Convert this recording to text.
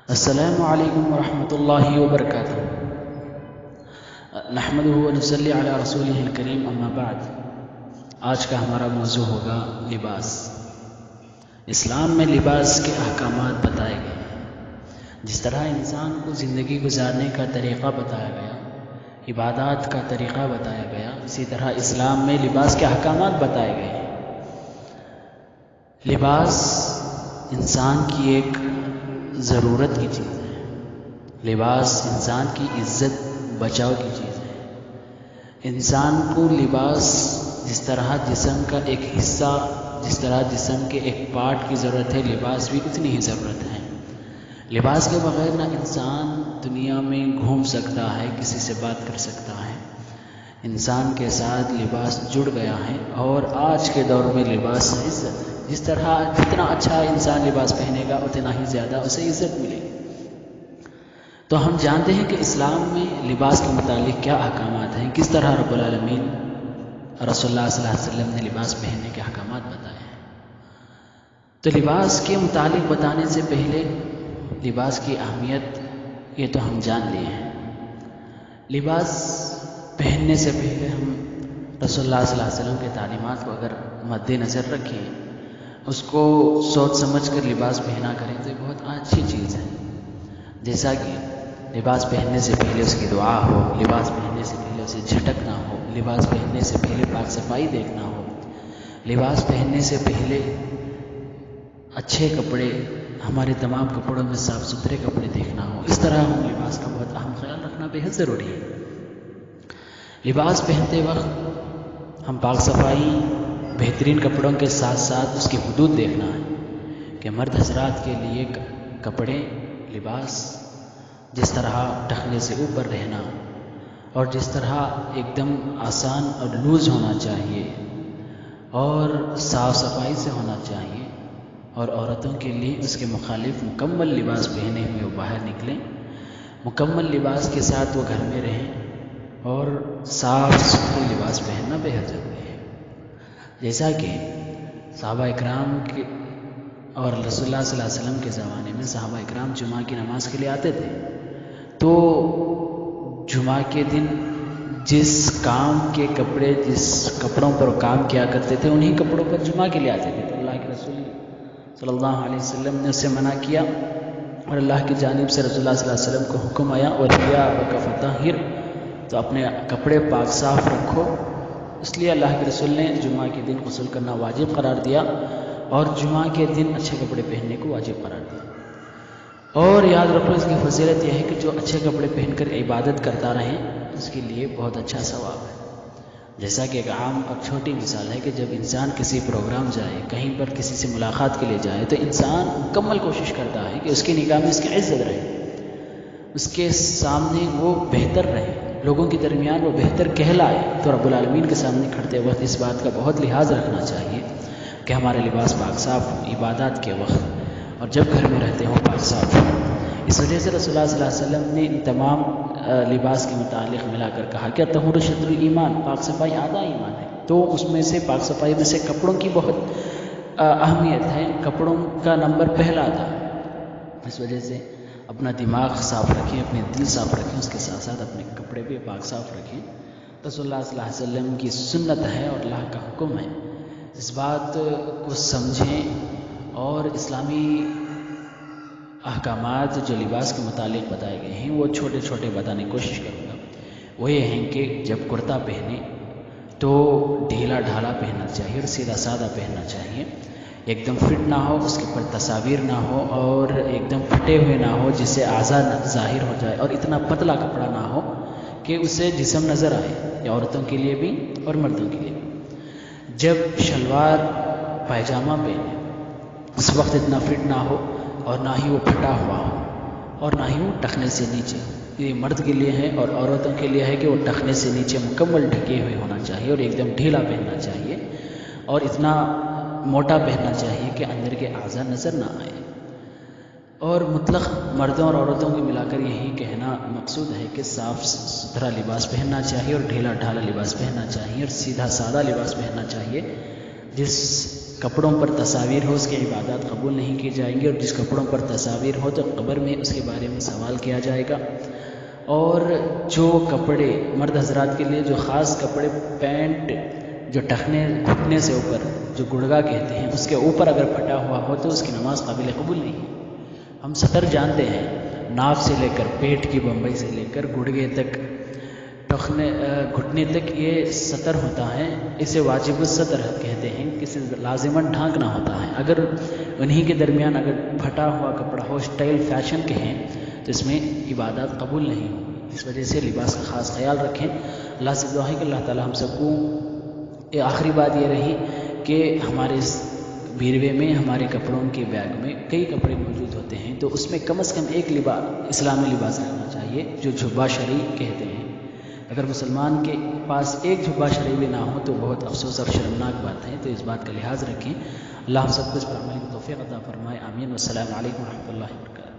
السلام علیکم ورحمۃ اللہ وبرکاتہ۔ نحمدہ ونصلی علی رسولہ الکریم، اما بعد۔ آج کا ہمارا موضوع ہوگا لباس۔ اسلام میں لباس کے احکامات بتائے گئے ہیں۔ جس طرح انسان کو زندگی گزارنے کا طریقہ بتایا گیا، عبادات کا طریقہ بتایا گیا، اسی طرح اسلام میں لباس کے احکامات بتائے گئے ہیں۔ لباس انسان کی ایک ضرورت کی چیز ہے۔ لباس انسان کی عزت بچاؤ کی چیز ہے۔ انسان کو لباس جس طرح جسم کا ایک حصہ، جس طرح جسم کے ایک پارٹ کی ضرورت ہے، لباس بھی اتنی ہی ضرورت ہے۔ لباس کے بغیر نہ انسان دنیا میں گھوم سکتا ہے، کسی سے بات کر سکتا ہے۔ انسان کے ساتھ لباس جڑ گیا ہے، اور آج کے دور میں لباس عزت ہے۔ جس طرح جتنا اچھا انسان لباس پہنے گا اتنا ہی زیادہ اسے عزت ملے گی۔ تو ہم جانتے ہیں کہ اسلام میں لباس کے متعلق کیا احکامات ہیں، کس طرح رب العالمین رسول اللہ صلی اللہ علیہ وسلم نے لباس پہننے کے احکامات بتائے ہیں۔ تو لباس کے متعلق بتانے سے پہلے لباس کی اہمیت یہ تو ہم جان لیے ہیں۔ لباس پہننے سے پہلے ہم رسول اللہ صلی اللہ علیہ وسلم کے تعلیمات کو اگر مد نظر رکھیں، اس کو سوچ سمجھ کر لباس پہنا کریں تو یہ بہت اچھی چیز ہے۔ جیسا کہ لباس پہننے سے پہلے اس کی دعا ہو، لباس پہننے سے پہلے اسے جھٹکنا ہو، لباس پہننے سے پہلے پاک صفائی دیکھنا ہو، لباس پہننے سے پہلے اچھے کپڑے، ہمارے تمام کپڑوں میں صاف ستھرے کپڑے دیکھنا ہو۔ اس طرح ہم لباس کا بہت اہم خیال رکھنا بہت ضروری ہے۔ لباس پہنتے وقت ہم پاک صفائی، بہترین کپڑوں کے ساتھ ساتھ اس کی حدود دیکھنا ہے کہ مرد حضرات کے لیے کپڑے، لباس جس طرح ٹخنے سے اوپر رہنا اور جس طرح ایک دم آسان اور لوز ہونا چاہیے اور صاف صفائی سے ہونا چاہیے، اور عورتوں کے لیے اس کے مخالف مکمل لباس پہنے ہوئے وہ باہر نکلیں، مکمل لباس کے ساتھ وہ گھر میں رہیں، اور صاف ستھرے لباس پہننا بہت ضروری ہے۔ جیسا کہ صحابہ اکرام کے اور رسول اللہ صلی اللہ علیہ وسلم کے زمانے میں صحابہ اکرام جمعہ کی نماز کے لیے آتے تھے، تو جمعہ کے دن جس کام کے کپڑے، جس کپڑوں پر کام کیا کرتے تھے، انہی کپڑوں پر جمعہ کے لیے آتے تھے۔ تو اللہ کے رسول صلی اللہ علیہ وسلم نے اسے منع کیا، اور اللہ کی جانب سے رسول اللہ صلی اللہ علیہ وسلم کو حکم آیا، وَثِيَابَكَ فَطَهِّرْ، تو اپنے کپڑے پاک صاف رکھو۔ اس لیے اللہ کے رسول نے جمعہ کے دن غسل کرنا واجب قرار دیا، اور جمعہ کے دن اچھے کپڑے پہننے کو واجب قرار دیا۔ اور یاد رکھو، اس کی فضیلت یہ ہے کہ جو اچھے کپڑے پہن کر عبادت کرتا رہے اس کے لیے بہت اچھا ثواب ہے۔ جیسا کہ ایک عام اور چھوٹی مثال ہے کہ جب انسان کسی پروگرام جائے، کہیں پر کسی سے ملاقات کے لیے جائے، تو انسان مکمل کوشش کرتا ہے کہ اس کی نگاہ میں اس کی عزت رہے، اس کے سامنے وہ بہتر رہے، لوگوں کے درمیان وہ بہتر کہلائے۔ تو رب العالمین کے سامنے کھڑتے وقت اس بات کا بہت لحاظ رکھنا چاہیے کہ ہمارے لباس پاک صاف ہوں، عبادات کے وقت اور جب گھر میں رہتے ہوں پاک صاف ہوں۔ اس وجہ سے رسول اللہ صلی اللہ علیہ وسلم نے ان تمام لباس کے متعلق ملا کر کہا کہ الطہور شطر الایمان، پاک صفائی آدھا ایمان ہے۔ تو اس میں سے پاک صفائی میں سے کپڑوں کی بہت اہمیت ہے، کپڑوں کا نمبر پہلا تھا۔ اس وجہ سے اپنا دماغ صاف رکھیں، اپنے دل صاف رکھیں، اس کے ساتھ ساتھ اپنے کپڑے بھی پاک صاف رکھیں۔ رسول اللہ صلی اللہ علیہ وسلم کی سنت ہے اور اللہ کا حکم ہے۔ اس بات کو سمجھیں، اور اسلامی احکامات جو لباس کے متعلق بتائے گئے ہیں وہ چھوٹے چھوٹے بتانے کی کوشش کروں گا۔ وہ یہ ہیں کہ جب کرتا پہنے تو ڈھیلا ڈھالا پہننا چاہیے اور سیدھا سادہ پہننا چاہیے، ایک دم فٹ نہ ہو، اس کے اوپر تصاویر نہ ہو، اور ایک دم پھٹے ہوئے نہ ہو جس سے اعضاء ظاہر ہو جائے، اور اتنا پتلا کپڑا نہ ہو کہ اسے جسم نظر آئے، یا عورتوں کے لیے بھی اور مردوں کے لیے بھی۔ جب شلوار پائجامہ پہنے اس وقت اتنا فٹ نہ ہو، اور نہ ہی وہ پھٹا ہوا ہو، اور نہ ہی وہ ٹخنے سے نیچے۔ یہ مرد کے لیے ہے، اور عورتوں کے لیے ہے کہ وہ ٹخنے سے نیچے مکمل ڈھکے ہوئے ہونا چاہیے، اور ایک دم ڈھیلا پہننا چاہیے، اور اتنا موٹا پہننا چاہیے کہ اندر کے اعضاء نظر نہ آئے۔ اور مطلق مردوں اور عورتوں کو ملا کر یہی کہنا مقصود ہے کہ صاف ستھرا لباس پہننا چاہیے، اور ڈھیلا ڈھالا لباس پہننا چاہیے، اور سیدھا سادہ لباس پہننا چاہیے، جس کپڑوں پر تصاویر ہو اس کی عبادات قبول نہیں کی جائیں گی، اور جس کپڑوں پر تصاویر ہو تو قبر میں اس کے بارے میں سوال کیا جائے گا۔ اور جو کپڑے مرد حضرات کے لیے جو خاص کپڑے پینٹ جو ٹخنے گھٹنے سے اوپر جو گڑگا کہتے ہیں اس کے اوپر اگر پھٹا ہوا ہو تو اس کی نماز قابل قبول نہیں ہے۔ ہم سطر جانتے ہیں، ناف سے لے کر پیٹ کی بمبئی سے لے کر گڑگے تک گھٹنے تک یہ سطر ہوتا ہے، اسے واجب السطر کہتے ہیں، کسی لازماً ڈھانکنا ہوتا ہے۔ اگر انہی کے درمیان اگر پھٹا ہوا کپڑا ہو، اسٹائل فیشن کے ہیں، تو اس میں عبادات قبول نہیں ہوگی۔ اس وجہ سے لباس کا خاص خیال رکھیں۔ اللہ سے دعا ہے کہ اللہ تعالی ہم سب کو، آخری بات یہ رہی کہ ہمارے اس بیروے میں ہمارے کپڑوں کے بیگ میں کئی کپڑے موجود ہوتے ہیں، تو اس میں کم از کم ایک لباس اسلامی لباس رہنا چاہیے جو جبہ شرعی کہتے ہیں۔ اگر مسلمان کے پاس ایک جبہ شرعی بھی نہ ہو تو بہت افسوس اور شرمناک بات ہے، تو اس بات کا لحاظ رکھیں۔ اللہ ہم سب کو اس پر عمل کی توفیق عطا فرمائے، آمین۔ والسلام علیکم ورحمۃ اللہ وبرکاتہ۔